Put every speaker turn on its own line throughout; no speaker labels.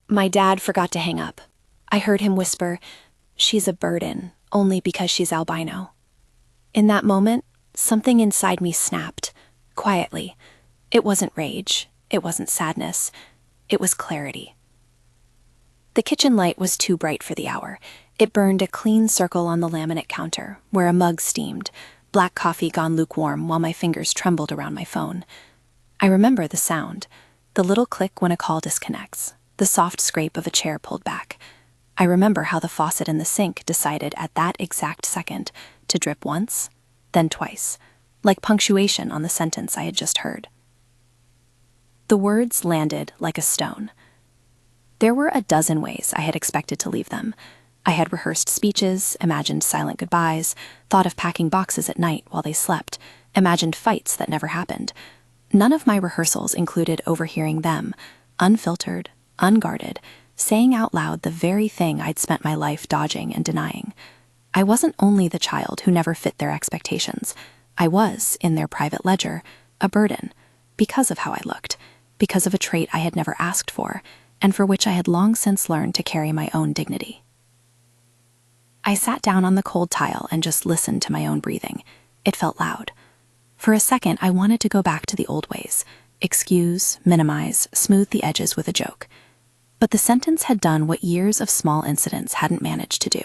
My dad forgot to hang up. I heard him whisper, "She's a burden, only because she's albino." In that moment, something inside me snapped, quietly. It wasn't rage. It wasn't sadness. It was clarity. The kitchen light was too bright for the hour. It burned a clean circle on the laminate counter, where a mug steamed, black coffee gone lukewarm while my fingers trembled around my phone. I remember the sound, the little click when a call disconnects, the soft scrape of a chair pulled back. I remember how the faucet in the sink decided at that exact second to drip once, then twice, like punctuation on the sentence I had just heard. The words landed like a stone. There were a dozen ways I had expected to leave them. I had rehearsed speeches, imagined silent goodbyes, thought of packing boxes at night while they slept, imagined fights that never happened. None of my rehearsals included overhearing them, unfiltered, unguarded, saying out loud the very thing I'd spent my life dodging and denying. I wasn't only the child who never fit their expectations. I was, in their private ledger, a burden, because of how I looked, because of a trait I had never asked for, and for which I had long since learned to carry my own dignity. I sat down on the cold tile and just listened to my own breathing. It felt loud. For a second, I wanted to go back to the old ways, excuse, minimize, smooth the edges with a joke. But the sentence had done what years of small incidents hadn't managed to do.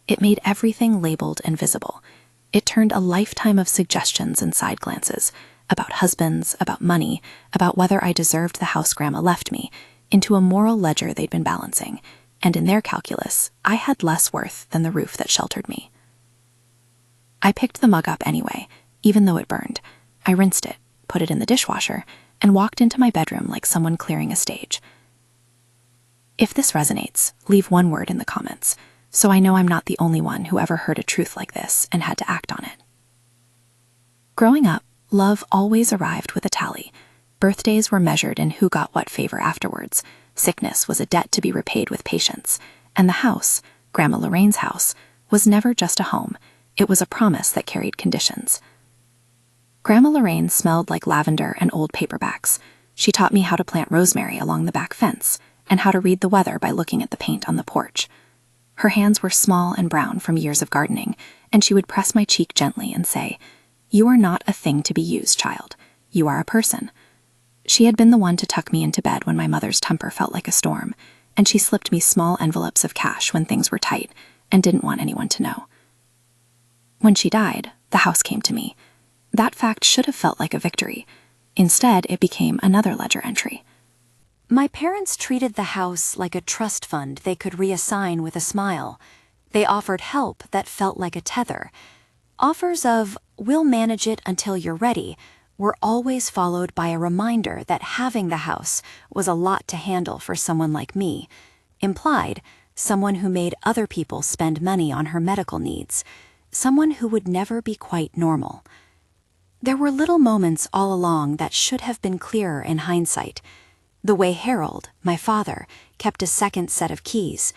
It made everything labeled and visible. It turned a lifetime of suggestions and side glances, about husbands, about money, about whether I deserved the house Grandma left me, into a moral ledger they'd been balancing, and in their calculus, I had less worth than the roof that sheltered me. I picked the mug up anyway, even though it burned. I rinsed it, put it in the dishwasher, and walked into my bedroom like someone clearing a stage. If this resonates, leave one word in the comments, so I know I'm not the only one who ever heard a truth like this and had to act on it. Growing up, love always arrived with a tally. Birthdays were measured in who got what favor afterwards. Sickness was a debt to be repaid with patience. And the house, Grandma Lorraine's house, was never just a home. It was a promise that carried conditions. Grandma Lorraine smelled like lavender and old paperbacks. She taught me how to plant rosemary along the back fence, and how to read the weather by looking at the paint on the porch. Her hands were small and brown from years of gardening, and she would press my cheek gently and say, "You are not a thing to be used, child. You are a person." She had been the one to tuck me into bed when my mother's temper felt like a storm, and she slipped me small envelopes of cash when things were tight and didn't want anyone to know. When she died, the house came to me. That fact should have felt like a victory. Instead, it became another ledger entry. My parents treated the house like a trust fund they could reassign with a smile. They offered help that felt like a tether. Offers of, "We'll manage it until you're ready," were always followed by a reminder that having the house was a lot to handle for someone like me. Implied, someone who made other people spend money on her medical needs. Someone who would never be quite normal. There were little moments all along that should have been clearer in hindsight. The way Harold, my father, kept a second set of keys.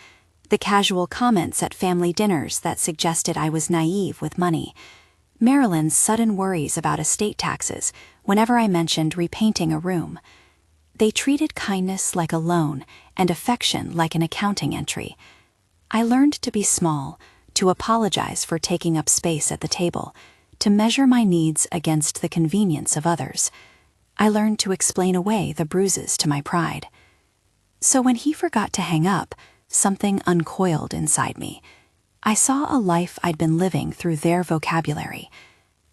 The casual comments at family dinners that suggested I was naive with money. Marilyn's sudden worries about estate taxes whenever I mentioned repainting a room. They treated kindness like a loan and affection like an accounting entry. I learned to be small, to apologize for taking up space at the table, to measure my needs against the convenience of others. I learned to explain away the bruises to my pride. So when he forgot to hang up, something uncoiled inside me. I saw a life I'd been living through their vocabulary.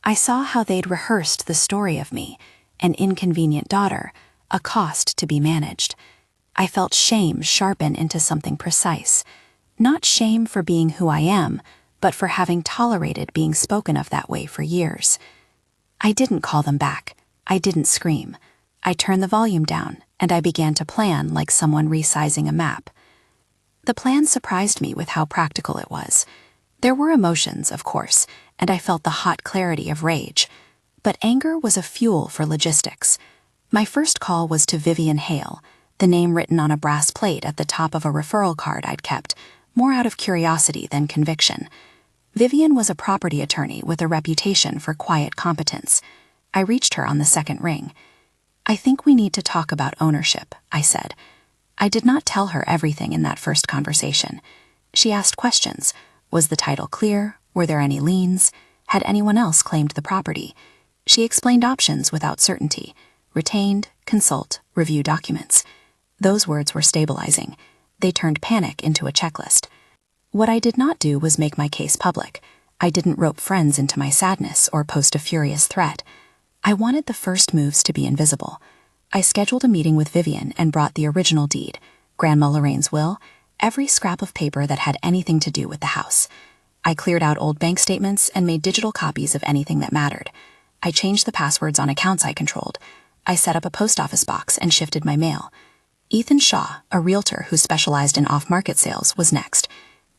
I saw how they'd rehearsed the story of me, an inconvenient daughter, a cost to be managed. I felt shame sharpen into something precise. Not shame for being who I am, but for having tolerated being spoken of that way for years. I didn't call them back. I didn't scream. I turned the volume down, and I began to plan like someone resizing a map. The plan surprised me with how practical it was. There were emotions, of course, and I felt the hot clarity of rage. But anger was a fuel for logistics. My first call was to Vivian Hale, the name written on a brass plate at the top of a referral card I'd kept, more out of curiosity than conviction. Vivian was a property attorney with a reputation for quiet competence. I reached her on the second ring. "I think we need to talk about ownership," I said.
I did not tell her everything in that first conversation. She asked questions. Was the title clear? Were there any liens? Had anyone else claimed the property? She explained options without certainty. Retained, consult, review documents. Those words were stabilizing. They turned panic into a checklist. What I did not do was make my case public. I didn't rope friends into my sadness or post a furious threat. I wanted the first moves to be invisible. I scheduled a meeting with Vivian and brought the original deed, Grandma Lorraine's will, every scrap of paper that had anything to do with the house. I cleared out old bank statements and made digital copies of anything that mattered. I changed the passwords on accounts I controlled. I set up a post office box and shifted my mail. Ethan Shaw, a realtor who specialized in off-market sales, was next.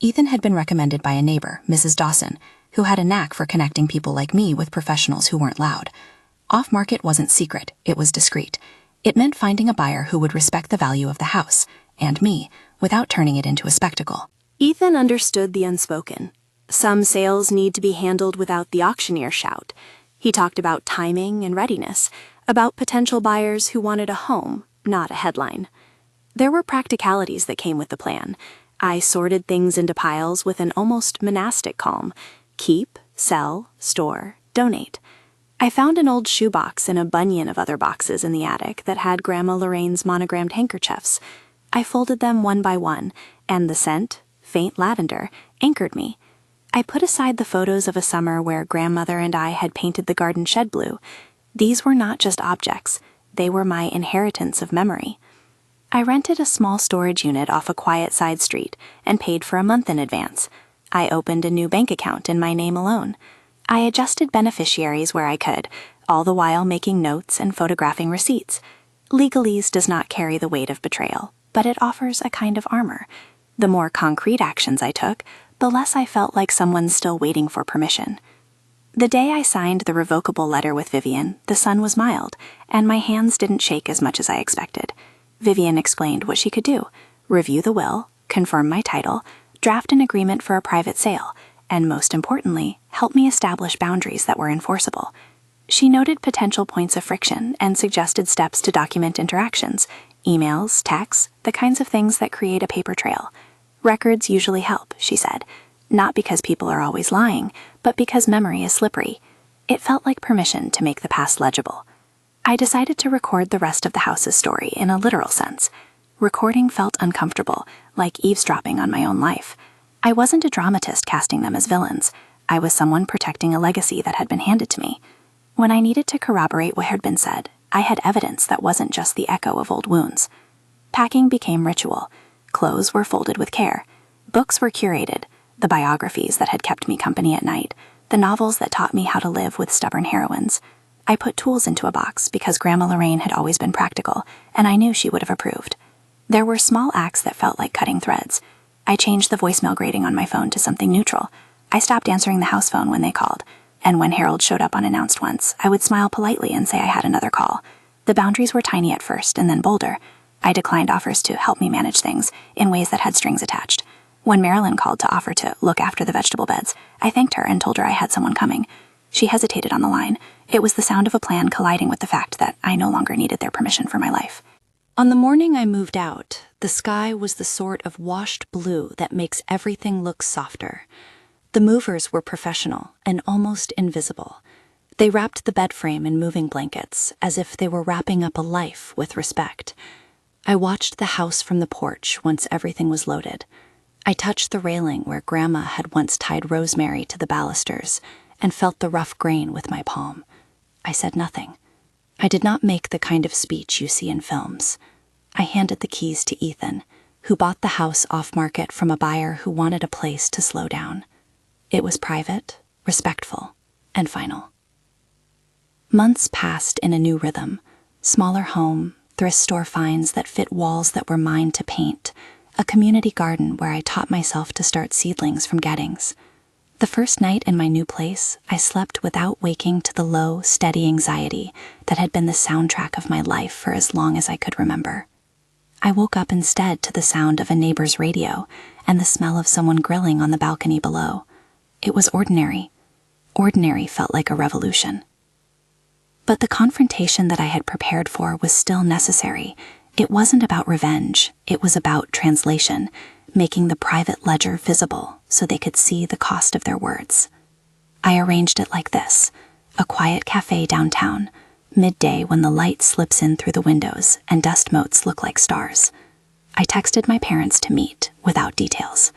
Ethan had been recommended by a neighbor, Mrs. Dawson, who had a knack for connecting people like me with professionals who weren't loud. Off-market wasn't secret, it was discreet. It meant finding a buyer who would respect the value of the house, and me, without turning it into a spectacle.
Ethan understood the unspoken. Some sales need to be handled without the auctioneer shout. He talked about timing and readiness, about potential buyers who wanted a home, not a headline. There were practicalities that came with the plan. I sorted things into piles with an almost monastic calm. Keep, sell, store, donate. I found an old shoebox and a bunion of other boxes in the attic that had Grandma Lorraine's monogrammed handkerchiefs. I folded them one by one, and the scent, faint lavender, anchored me. I put aside the photos of a summer where grandmother and I had painted the garden shed blue. These were not just objects, they were my inheritance of memory. I rented a small storage unit off a quiet side street and paid for a month in advance. I opened a new bank account in my name alone. I adjusted beneficiaries where I could, all the while making notes and photographing receipts. Legalese does not carry the weight of betrayal, but it offers a kind of armor. The more concrete actions I took, the less I felt like someone still waiting for permission. The day I signed the revocable letter with Vivian, the sun was mild, and my hands didn't shake as much as I expected. Vivian explained what she could do: review the will, confirm my title, draft an agreement for a private sale, and most importantly, help me establish boundaries that were enforceable. She noted potential points of friction and suggested steps to document interactions, emails, texts, the kinds of things that create a paper trail. Records usually help, she said, not because people are always lying, but because memory is slippery. It felt like permission to make the past legible. I decided to record the rest of the house's story in a literal sense. Recording felt uncomfortable, like eavesdropping on my own life. I wasn't a dramatist casting them as villains. I was someone protecting a legacy that had been handed to me. When I needed to corroborate what had been said, I had evidence that wasn't just the echo of old wounds. Packing became ritual. Clothes were folded with care. Books were curated, the biographies that had kept me company at night, the novels that taught me how to live with stubborn heroines. I put tools into a box because Grandma Lorraine had always been practical, and I knew she would have approved. There were small acts that felt like cutting threads. I changed the voicemail grading on my phone to something neutral. I stopped answering the house phone when they called, and when Harold showed up unannounced once, I would smile politely and say I had another call. The boundaries were tiny at first and then bolder. I declined offers to help me manage things in ways that had strings attached. When Marilyn called to offer to look after the vegetable beds, I thanked her and told her I had someone coming. She hesitated on the line. It was the sound of a plan colliding with the fact that I no longer needed their permission for my life. On the morning I moved out, the sky was the sort of washed blue that makes everything look softer. The movers were professional and almost invisible. They wrapped the bed frame in moving blankets as if they were wrapping up a life with respect. I watched the house from the porch once everything was loaded. I touched the railing where Grandma had once tied rosemary to the balusters and felt the rough grain with my palm. I said nothing. I did not make the kind of speech you see in films. I handed the keys to Ethan, who bought the house off-market from a buyer who wanted a place to slow down. It was private, respectful, and final. Months passed in a new rhythm. Smaller home, thrift store finds that fit walls that were mine to paint, a community garden where I taught myself to start seedlings from gettings. The first night in my new place, I slept without waking to the low, steady anxiety that had been the soundtrack of my life for as long as I could remember. I woke up instead to the sound of a neighbor's radio and the smell of someone grilling on the balcony below. It was ordinary. Ordinary felt like a revolution. But the confrontation that I had prepared for was still necessary.
It wasn't about revenge, it was about translation, making the private ledger visible so they could see the cost of their words. I arranged it like this: a quiet cafe downtown, midday when the light slips in through the windows and dust motes look like stars. I texted my parents to meet, without details.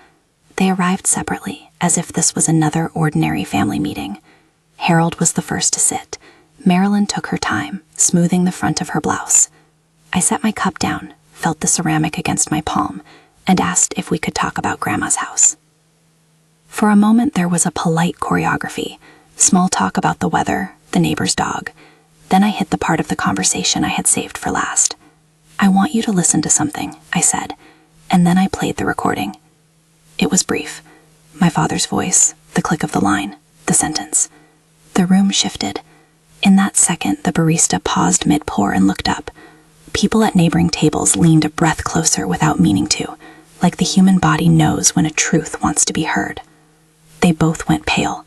They arrived separately, as if this was another ordinary family meeting. Harold was the first to sit. Marilyn took her time, smoothing the front of her blouse. I set my cup down, felt the ceramic against my palm, and asked if we could talk about Grandma's house. For a moment there was a polite choreography, small talk about the weather, the neighbor's dog. Then I hit the part of the conversation I had saved for last. "I want you to listen to something," I said, and then I played the recording. It was brief. My father's voice, the click of the line, the sentence. The room shifted. In that second, the barista paused mid-pour and looked up. People at neighboring tables leaned a breath closer without meaning to, like the human body knows when a truth wants to be heard. They both went pale.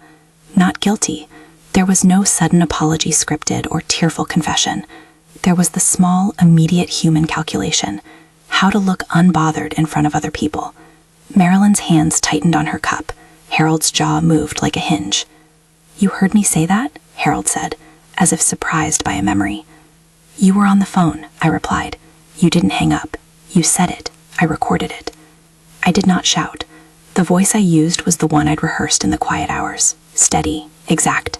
Not guilty. There was no sudden apology scripted or tearful confession. There was the small, immediate human calculation: how to look unbothered in front of other people. Marilyn's hands tightened on her cup. Harold's jaw moved like a hinge. "You heard me say that?" Harold said, as if surprised by a memory. "You were on the phone," I replied. "You didn't hang up. You said it. I recorded it." I did not shout. The voice I used was the one I'd rehearsed in the quiet hours. Steady, exact.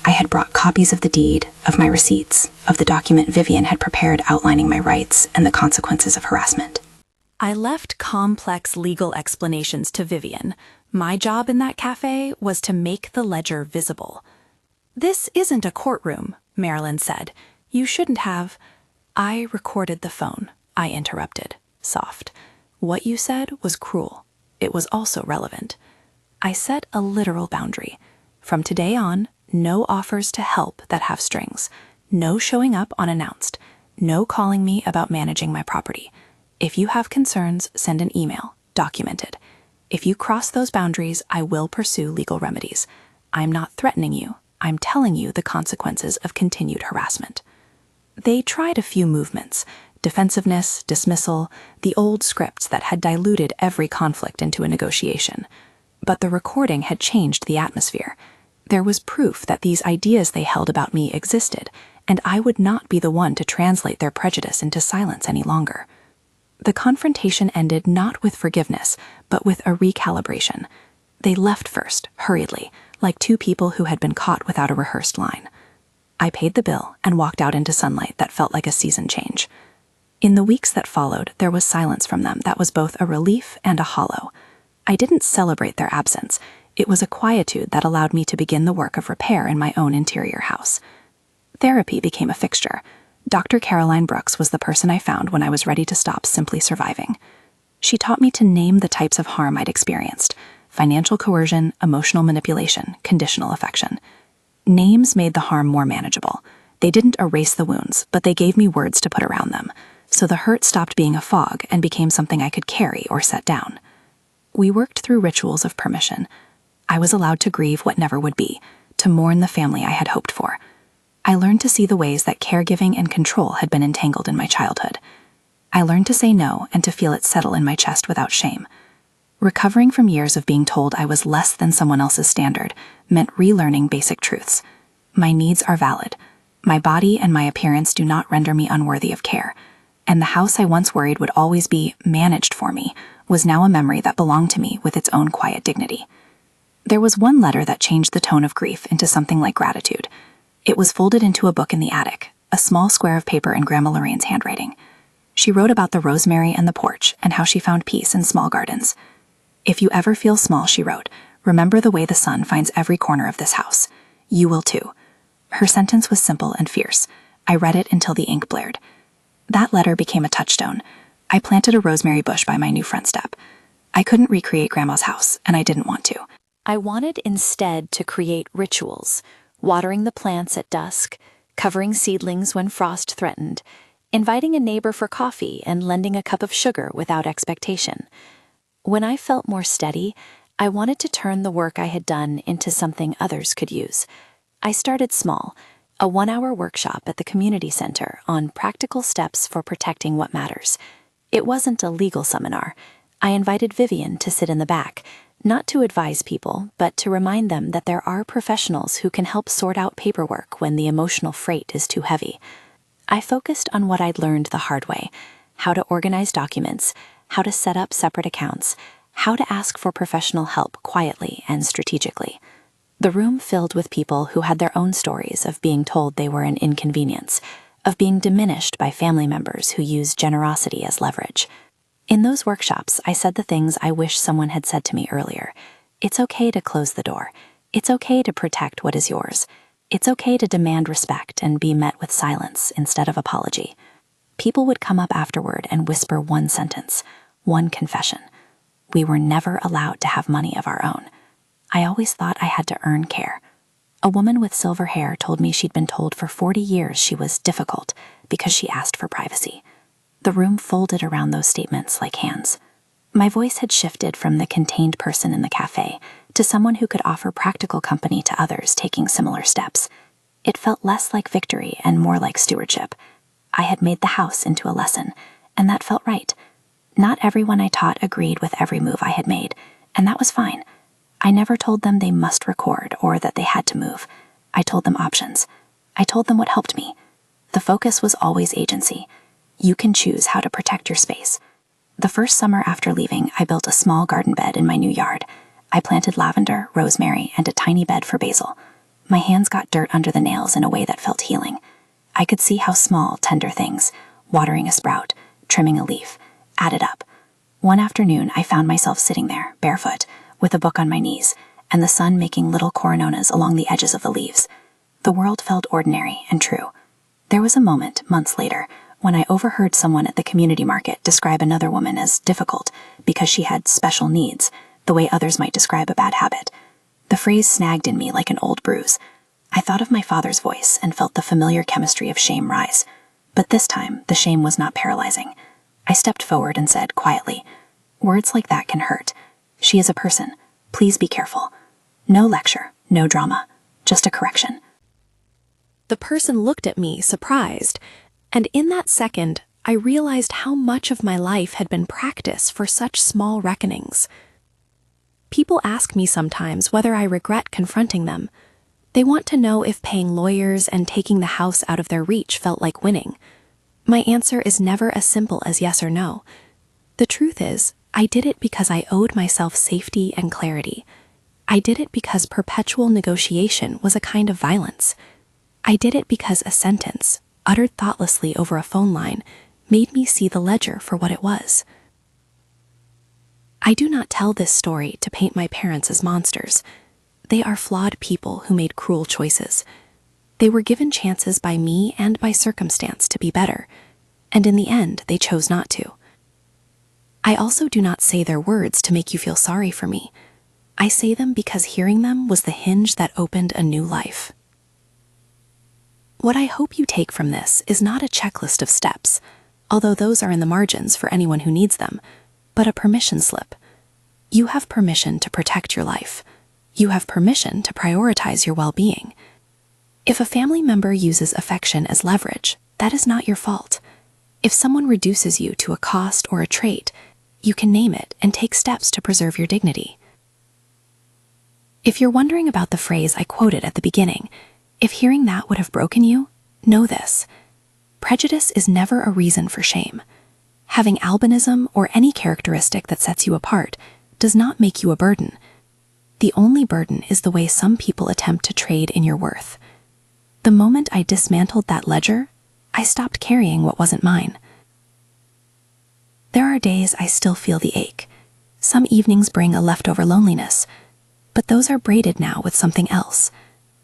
I had brought copies of the deed, of my receipts, of the document Vivian had prepared outlining my rights and the consequences of harassment.
I left complex legal explanations to Vivian. My job in that cafe was to make the ledger visible. "This isn't a courtroom," Marilyn said. "You shouldn't have—" "I recorded the phone," I interrupted, soft. "What you said was cruel. It was also relevant." I set a literal boundary. From today on, no offers to help that have strings. No showing up unannounced. No calling me about managing my property. If you have concerns, send an email, documented. If you cross those boundaries, I will pursue legal remedies. I'm not threatening you. I'm telling you the consequences of continued harassment. They tried a few movements: defensiveness, dismissal, the old scripts that had diluted every conflict into a negotiation. But the recording had changed the atmosphere. There was proof that these ideas they held about me existed, and I would not be the one to translate their prejudice into silence any longer. The confrontation ended not with forgiveness, but with a recalibration. They left first, hurriedly, like two people who had been caught without a rehearsed line. I paid the bill and walked out into sunlight that felt like a season change. In the weeks that followed, there was silence from them that was both a relief and a hollow. I didn't celebrate their absence. It was a quietude that allowed me to begin the work of repair in my own interior house. Therapy became a fixture. Dr. Caroline Brooks was the person I found when I was ready to stop simply surviving. She taught me to name the types of harm I'd experienced: financial coercion, emotional manipulation, conditional affection. Names made the harm more manageable. They didn't erase the wounds, but they gave me words to put around them, so the hurt stopped being a fog and became something I could carry or set down. We worked through rituals of permission. I was allowed to grieve what never would be, to mourn the family I had hoped for. I learned to see the ways that caregiving and control had been entangled in my childhood. I learned to say no and to feel it settle in my chest without shame. Recovering from years of being told I was less than someone else's standard meant relearning basic truths. My needs are valid. My body and my appearance do not render me unworthy of care. And the house I once worried would always be managed for me was now a memory that belonged to me with its own quiet dignity. There was one letter that changed the tone of grief into something like gratitude. It was folded into a book in the attic, a small square of paper in Grandma Lorraine's handwriting. She wrote about the rosemary and the porch and how she found peace in small gardens. "If you ever feel small," she wrote, "remember the way the sun finds every corner of this house. You will too." Her sentence was simple and fierce. I read it until the ink blared. That letter became a touchstone. I planted a rosemary bush by my new front step. I couldn't recreate Grandma's house, and I didn't want to. I wanted instead to create rituals: watering the plants at dusk, covering seedlings when frost threatened, inviting a neighbor for coffee and lending a cup of sugar without expectation. When I felt more steady, I wanted to turn the work I had done into something others could use. I started small.
a 1-hour workshop at the community center on practical steps for protecting what matters. It wasn't a legal seminar. I invited Vivian to sit in the back, not to advise people, but to remind them that there are professionals who can help sort out paperwork when the emotional freight is too heavy. I focused on what I'd learned the hard way: how to organize documents, how to set up separate accounts, how to ask for professional help quietly and strategically. The room filled with people who had their own stories of being told they were an inconvenience, of being diminished by family members who used generosity as leverage. In those workshops, I said the things I wish someone had said to me earlier. It's okay to close the door. It's okay to protect what is yours. It's okay to demand respect and be met with silence instead of apology. People would come up afterward and whisper one sentence, one confession. We were never allowed to have money of our own. I always thought I had to earn care. A woman with silver hair told me she'd been told for 40 years she was difficult because she asked for privacy. The room folded around those statements like hands. My voice had shifted from the contained person in the cafe to someone who could offer practical company to others taking similar steps. It felt less like victory and more like stewardship. I had made the house into a lesson, and that felt right. Not everyone I taught agreed with every move I had made, and that was fine. I never told them they must record or that they had to move. I told them options. I told them what helped me. The focus was always agency. You can choose how to protect your space. The first summer after leaving, I built a small garden bed in my new yard. I planted lavender, rosemary, and a tiny bed for basil. My hands got dirt under the nails in a way that felt healing. I could see how small, tender things, watering a sprout, trimming a leaf, added up. One afternoon, I found myself sitting there, barefoot, with a book on my knees, and the sun making little corononas along the edges of the leaves. The world felt ordinary and true. There was a moment, months later, when I overheard someone at the community market describe another woman as difficult because she had special needs, the way others might describe a bad habit. The phrase snagged in me like an old bruise. I thought of my father's voice and felt the familiar chemistry of shame rise. But this time, the shame was not paralyzing. I stepped forward and said quietly, "Words like that can hurt. She is a person. Please be careful." No lecture, no drama, just a correction.
The person looked at me, surprised, and in that second, I realized how much of my life had been practice for such small reckonings. People ask me sometimes whether I regret confronting them. They want to know if paying lawyers and taking the house out of their reach felt like winning. My answer is never as simple as yes or no. The truth is, I did it because I owed myself safety and clarity. I did it because perpetual negotiation was a kind of violence. I did it because a sentence, uttered thoughtlessly over a phone line, made me see the ledger for what it was. I do not tell this story to paint my parents as monsters. They are flawed people who made cruel choices. They were given chances by me and by circumstance to be better, and in the end, they chose not to. I also do not say their words to make you feel sorry for me. I say them because hearing them was the hinge that opened a new life. What I hope you take from this is not a checklist of steps, although those are in the margins for anyone who needs them, but a permission slip. You have permission to protect your life. You have permission to prioritize your well-being. If a family member uses affection as leverage, that is not your fault. If someone reduces you to a cost or a trait, you can name it and take steps to preserve your dignity. If you're wondering about the phrase I quoted at the beginning, if hearing that would have broken you, know this. Prejudice is never a reason for shame. Having albinism or any characteristic that sets you apart does not make you a burden. The only burden is the way some people attempt to trade in your worth. The moment I dismantled that ledger, I stopped carrying what wasn't mine. There are days I still feel the ache. Some evenings bring a leftover loneliness, but those are braided now with something else,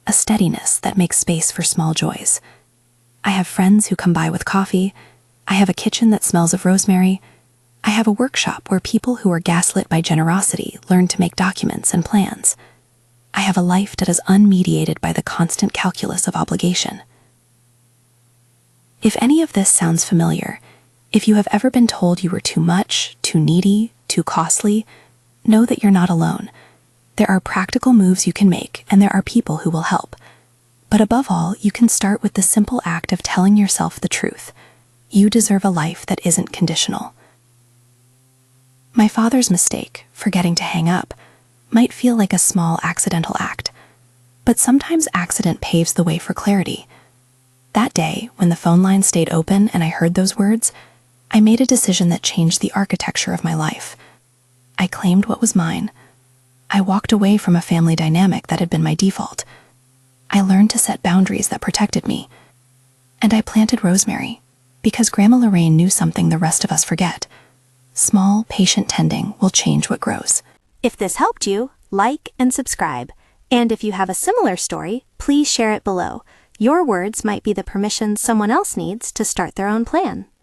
a steadiness that makes space for small joys. I have friends who come by with coffee. I have a kitchen that smells of rosemary. I have a workshop where people who are gaslit by generosity learn to make documents and plans. I have a life that is unmediated by the constant calculus of obligation. If any of this sounds familiar, if you have ever been told you were too much, too needy, too costly, know that you're not alone. There are practical moves you can make, and there are people who will help.
But above all, you can start with the simple act of telling yourself the truth. You deserve a life that isn't conditional. My father's mistake, forgetting to hang up, might feel like a small accidental act, but sometimes accident paves the way for clarity. That day, when the phone line stayed open and I heard those words, I made a decision that changed the architecture of my life. I claimed what was mine. I walked away from a family dynamic that had been my default. I learned to set boundaries that protected me. And I planted rosemary, because Grandma Lorraine knew something the rest of us forget. Small, patient tending will change what grows.
If this helped you, like and subscribe. And if you have a similar story, please share it below. Your words might be the permission someone else needs to start their own plan.